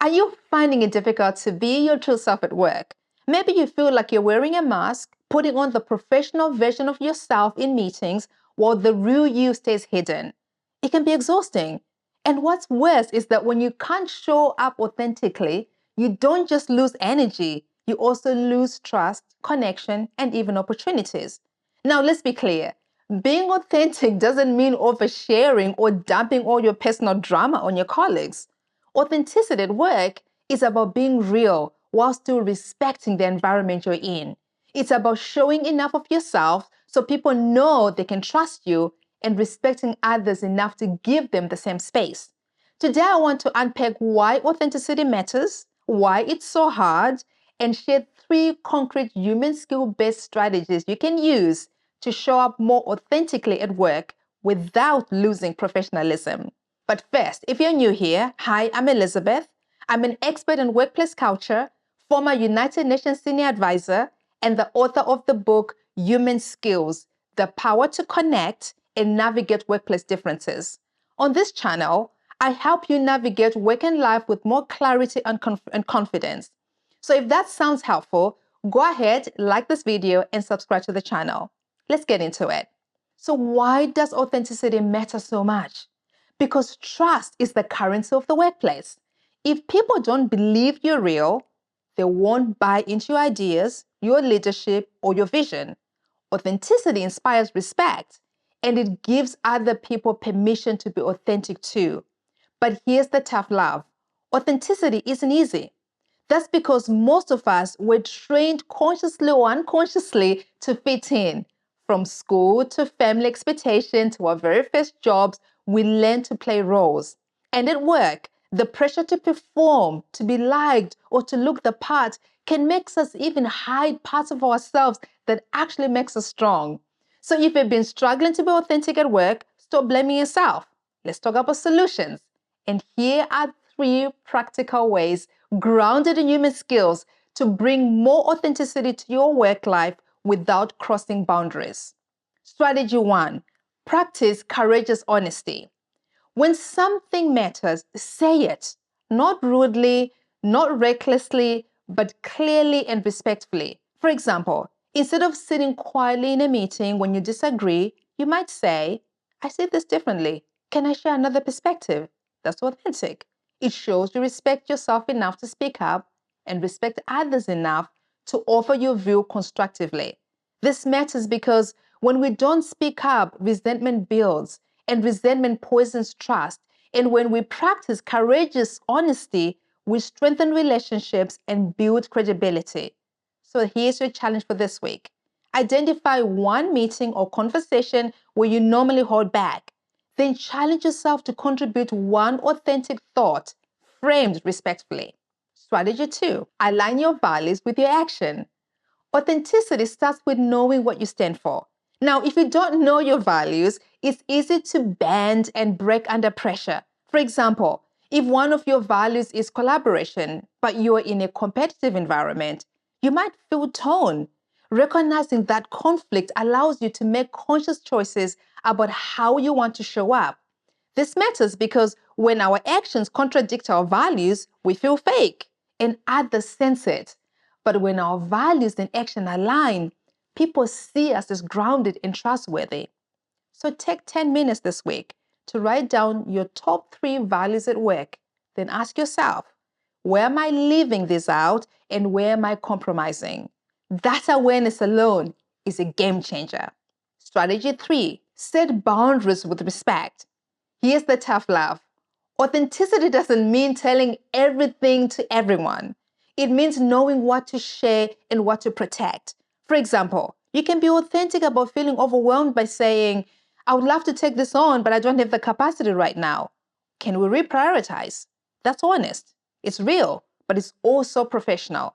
Are you finding it difficult to be your true self at work? Maybe you feel like you're wearing a mask, putting on the professional version of yourself in meetings while the real you stays hidden. It can be exhausting. And what's worse is that when you can't show up authentically, you don't just lose energy, you also lose trust, connection, and even opportunities. Now, let's be clear. Being authentic doesn't mean oversharing or dumping all your personal drama on your colleagues. Authenticity at work is about being real while still respecting the environment you're in. It's about showing enough of yourself so people know they can trust you and respecting others enough to give them the same space. Today, I want to unpack why authenticity matters, why it's so hard, and share 3 concrete human skill-based strategies you can use to show up more authentically at work without losing professionalism. But first, if you're new here, hi, I'm Elizabeth. I'm an expert in workplace culture, former United Nations senior advisor, and the author of the book Human Skills: The Power to Connect and Navigate Workplace Differences. On this channel, I help you navigate work and life with more clarity and confidence. So if that sounds helpful, go ahead, like this video, and subscribe to the channel. Let's get into it. So why does authenticity matter so much? Because trust is the currency of the workplace. If people don't believe you're real, they won't buy into your ideas, your leadership, or your vision. Authenticity inspires respect, and it gives other people permission to be authentic too. But here's the tough love. Authenticity isn't easy. That's because most of us were trained consciously or unconsciously to fit in. From school to family expectation to our very first jobs, we learn to play roles. And at work, the pressure to perform, to be liked, or to look the part can make us even hide parts of ourselves that actually makes us strong. So if you've been struggling to be authentic at work, stop blaming yourself. Let's talk about solutions. And here are 3 practical ways, grounded in human skills, to bring more authenticity to your work life without crossing boundaries. Strategy 1, practice courageous honesty. When something matters, say it. Not rudely, not recklessly, but clearly and respectfully. For example, instead of sitting quietly in a meeting when you disagree, you might say, I see this differently. Can I share another perspective? That's authentic. It shows you respect yourself enough to speak up and respect others enough to offer your view constructively. This matters because when we don't speak up, resentment builds, and resentment poisons trust. And when we practice courageous honesty, we strengthen relationships and build credibility. So here's your challenge for this week. Identify one meeting or conversation where you normally hold back. Then challenge yourself to contribute one authentic thought, framed respectfully. Strategy 2, align your values with your action. Authenticity starts with knowing what you stand for. Now, if you don't know your values, it's easy to bend and break under pressure. For example, if one of your values is collaboration, but you are in a competitive environment, you might feel torn. Recognizing that conflict allows you to make conscious choices about how you want to show up. This matters because when our actions contradict our values, we feel fake and others sense it. But when our values and action align, people see us as grounded and trustworthy. So take 10 minutes this week to write down your top 3 values at work. Then ask yourself, where am I leaving this out and where am I compromising? That awareness alone is a game changer. Strategy 3, set boundaries with respect. Here's the tough love. Authenticity doesn't mean telling everything to everyone. It means knowing what to share and what to protect. For example, you can be authentic about feeling overwhelmed by saying, I would love to take this on, but I don't have the capacity right now. Can we reprioritize? That's honest. It's real, but it's also professional.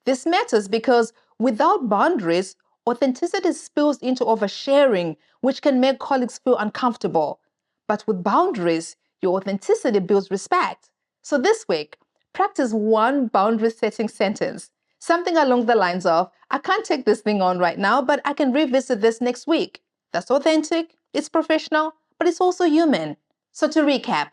This matters because without boundaries, authenticity spills into oversharing, which can make colleagues feel uncomfortable. But with boundaries, your authenticity builds respect. So this week, practice one boundary setting sentence. Something along the lines of, I can't take this thing on right now, but I can revisit this next week. That's authentic, it's professional, but it's also human. So to recap,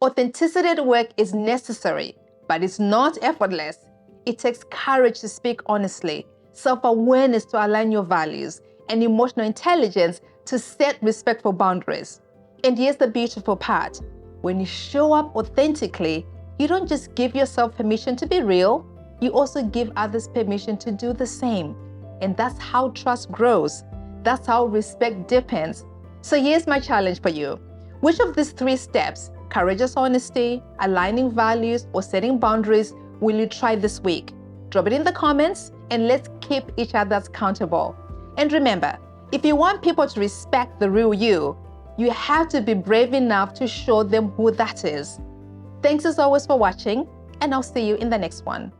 authenticity at work is necessary, but it's not effortless. It takes courage to speak honestly, self-awareness to align your values, and emotional intelligence to set respectful boundaries. And here's the beautiful part. When you show up authentically, you don't just give yourself permission to be real, you also give others permission to do the same. And that's how trust grows. That's how respect deepens. So here's my challenge for you. Which of these 3 steps, courageous honesty, aligning values, or setting boundaries, will you try this week? Drop it in the comments and let's keep each other accountable. And remember, if you want people to respect the real you, you have to be brave enough to show them who that is. Thanks as always for watching, and I'll see you in the next one.